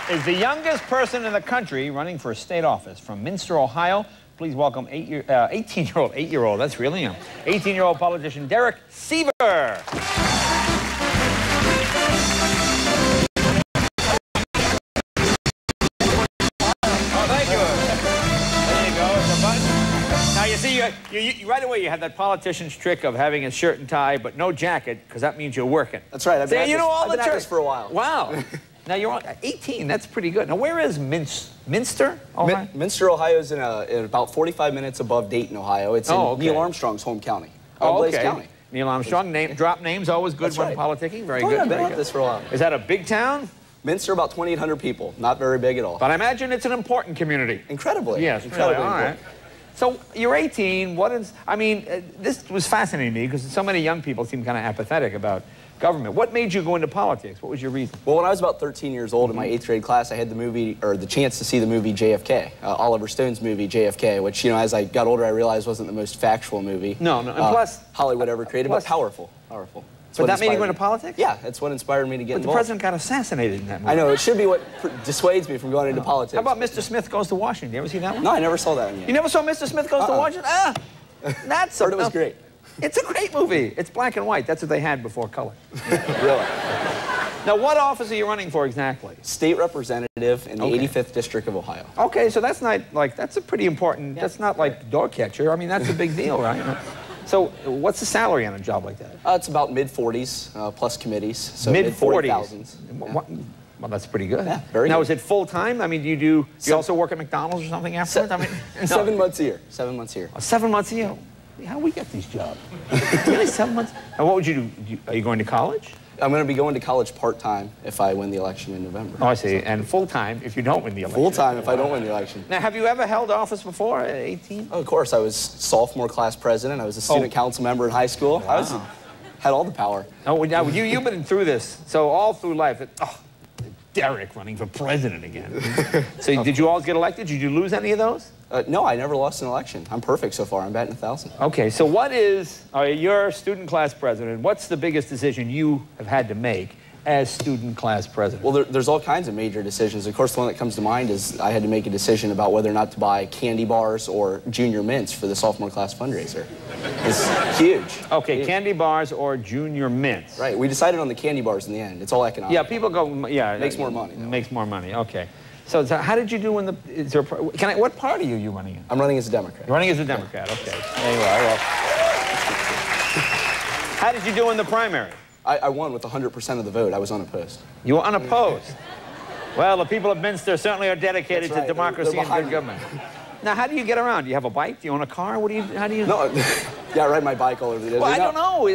is the youngest person in the country running for a state office from Minster, Ohio. Please welcome 18-year-old, that's really young, 18-year-old politician Derrick Seaver. Oh, thank you. There you go, it's a button. Now, you see, you right away, you have that politician's trick of having a shirt and tie, but no jacket, because that means you're working. That's right. I've been at this for a while. Wow. Now, you're on 18. That's pretty good. Now, where is Minster, Ohio? Minster, Ohio is in about 45 minutes above Dayton, Ohio. It's in Neil Armstrong's home county. Blaze County. Neil Armstrong, drop names, always good when politicking. Very good. I've been at this for a while. Is that a big town? Minster, about 2,800 people. Not very big at all. But I imagine it's an important community. Incredibly. Yes, incredibly important. Right. So you're 18. What is? I mean, this was fascinating to me because so many young people seem kind of apathetic about government. What made you go into politics? What was your reason? Well, when I was about 13 years old in my 8th grade class, I had the chance to see the movie JFK, Oliver Stone's movie JFK, which, you know, as I got older, I realized wasn't the most factual movie. No, and plus Hollywood ever created, but powerful. But that made you go into politics? Yeah, that's what inspired me to get involved. But the president got assassinated in that movie. I know, it should be what dissuades me from going into politics. How about Mr. Smith Goes to Washington? You ever see that one? No, I never saw that one yet. You never saw Mr. Smith Goes to Washington? Ah! That's heard it was great. It's a great movie. It's black and white. That's what they had before color. Really? Now, what office are you running for exactly? State representative in the 85th District of Ohio. Okay, so that's not like, that's a pretty important, that's not like door catcher. I mean, that's a big deal, right? So what's the salary on a job like that? It's about mid-40s plus committees. So mid-40s? Well, that's pretty good. Yeah, very Now, good. is it full-time? I mean, do you also work at McDonald's or something afterwards? I mean, no. 7 months a year. 7 months a year. 7 months a year? How do we get these jobs? Really, 7 months? And what would you do? Are you going to college? I'm going to be going to college part-time if I win the election in November. Oh, I see. And full-time if you don't win the election. Full-time if I don't win the election. Now, have you ever held office before at 18? Oh, of course. I was sophomore class president. I was a student council member in high school. Wow. Had all the power. Oh, now, you've been through this. So all through life, Derrick running for president again. So did you always get elected? Did you lose any of those? No, I never lost an election. I'm perfect so far. I'm batting 1,000. Okay, so what is, you're student class president, what's the biggest decision you have had to make as student class president? Well, there's all kinds of major decisions. Of course, the one that comes to mind is I had to make a decision about whether or not to buy candy bars or junior mints for the sophomore class fundraiser. It's huge. Okay, candy bars or junior mints. Right, we decided on the candy bars in the end. It's all economic. Yeah, people go, It makes more money. Makes more money, okay. So how did you do when what party are you running in? I'm running as a Democrat. You're running as a Democrat, okay. There you are. Well, how did you do in the primary? I won with 100% of the vote. I was unopposed. You were unopposed? Well, the people of Minster certainly are dedicated to democracy and good government. Now, how do you get around? Do you have a bike? Do you own a car? How do you... No, yeah, I ride my bike all over the day. Well, I don't know.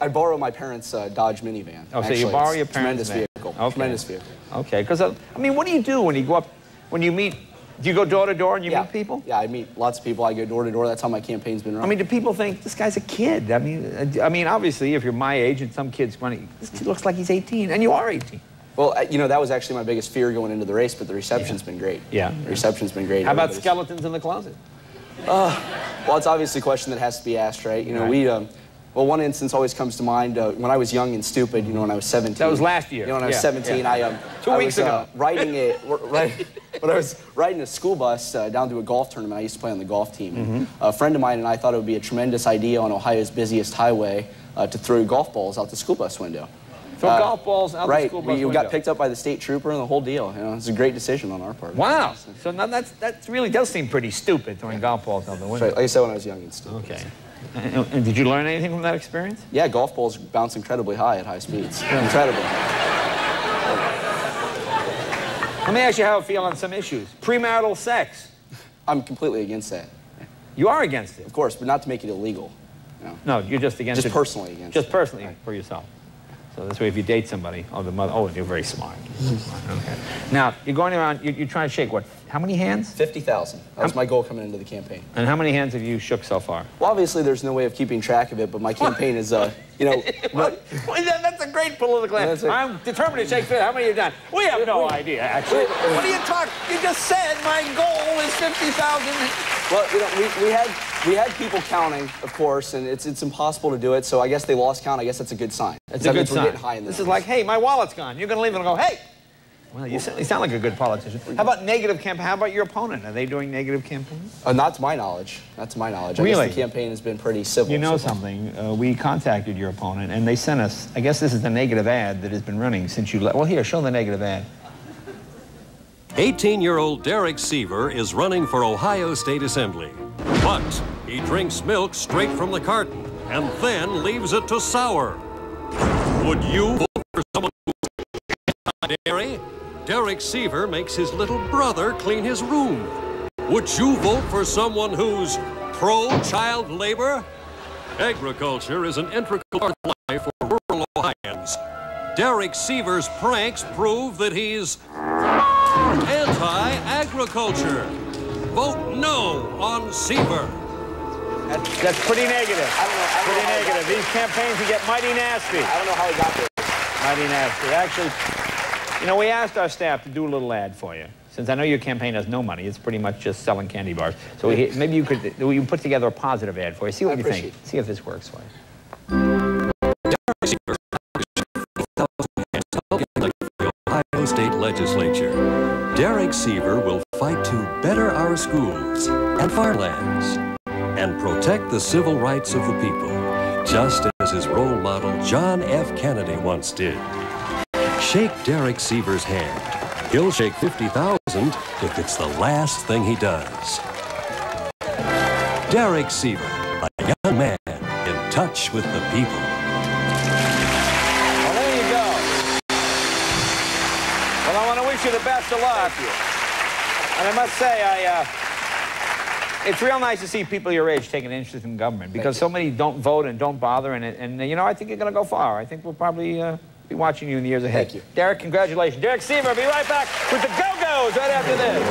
I borrow my parents' Dodge minivan. Oh, so you borrow your tremendous parents' vehicle. Okay. Tremendous vehicle. Okay, because, I mean, what do you do when you go up, when you meet, do you go door to door and you meet people? Yeah, I meet lots of people. I go door to door. That's how my campaign's been run. I mean, do people think, this guy's a kid? I mean, obviously, if you're my age and some kid's running, this kid looks like he's 18, and you are 18. Well, you know, that was actually my biggest fear going into the race, but the reception's been great. Yeah. The reception's been great. How about skeletons in the closet? Well, it's obviously a question that has to be asked, right? You know, well, one instance always comes to mind when I was young and stupid, you know, when I was 17. That was last year. You know, when I was 17, yeah. 2 weeks ago. When I was riding a school bus down to a golf tournament, I used to play on the golf team. And a friend of mine and I thought it would be a tremendous idea on Ohio's busiest highway to throw golf balls out the school bus window. Throw golf balls out the school bus window. We got picked up by the state trooper and the whole deal. You know, it's a great decision on our part. Wow. So now that really does seem pretty stupid, throwing golf balls out the window. Right. Like I said, when I was young and stupid. Okay. And did you learn anything from that experience? Yeah, golf balls bounce incredibly high at high speeds. Incredibly. Let me ask you how I feel on some issues. Premarital sex. I'm completely against that. You are against it? Of course, but not to make it illegal. You know? No, you're just against it. Just personally against it. Just personally for yourself. So this way, if you date somebody, you're very smart. Okay. Now, you're going around, you're trying to shake what? How many hands? 50,000. That was my goal coming into the campaign. And how many hands have you shook so far? Well, obviously, there's no way of keeping track of it, but my campaign is, you know... That's a great political answer. I'm determined to shake 50. How many have you done? We have no idea, actually. What are you talking? You just said my goal is 50,000. Well, you know, we had people counting, of course, and it's impossible to do it, so I guess they lost count. I guess that's a good sign. It's a good sign. We're getting high in this is like, hey, my wallet's gone. You're going to leave and go, hey, Well, you sound like a good politician. How about negative campaign? How about your opponent? Are they doing negative campaigns? Not to my knowledge. Not to my knowledge. Really? I guess the campaign has been pretty civil. You know something? We contacted your opponent, and they sent us, I guess this is the negative ad that has been running since you left. Well, here, show the negative ad. 18-year-old Derrick Seaver is running for Ohio State Assembly. But he drinks milk straight from the carton and then leaves it to sour. Would you vote for someone who's dairy? Derrick Seaver makes his little brother clean his room. Would you vote for someone who's pro-child labor? Agriculture is an integral part of life for rural Ohioans. Derrick Seaver's pranks prove that he's anti-agriculture. Vote no on Seaver. That's pretty negative. I don't know. Pretty negative. These campaigns can get mighty nasty. I don't know how he got there. Mighty nasty. Actually, you know, we asked our staff to do a little ad for you. Since I know your campaign has no money, it's pretty much just selling candy bars. So maybe you could put together a positive ad for you. See what you think. See if this works for you. Ohio State Legislature. Derrick Seaver will fight to better our schools and farmlands and protect the civil rights of the people, just as his role model John F. Kennedy once did. Shake Derrick Seaver's hand. He'll shake 50,000 if it's the last thing he does. Derrick Seaver, a young man in touch with the people. Well, there you go. Well, I want to wish you the best of luck. Thank you. And I must say, it's real nice to see people your age taking an interest in government, because so many don't vote and don't bother, and you know, I think you're going to go far. I think we'll probably be watching you in the years ahead. Thank you. Derrick, congratulations. Derrick Seaver, be right back with the Go-Go's right after this.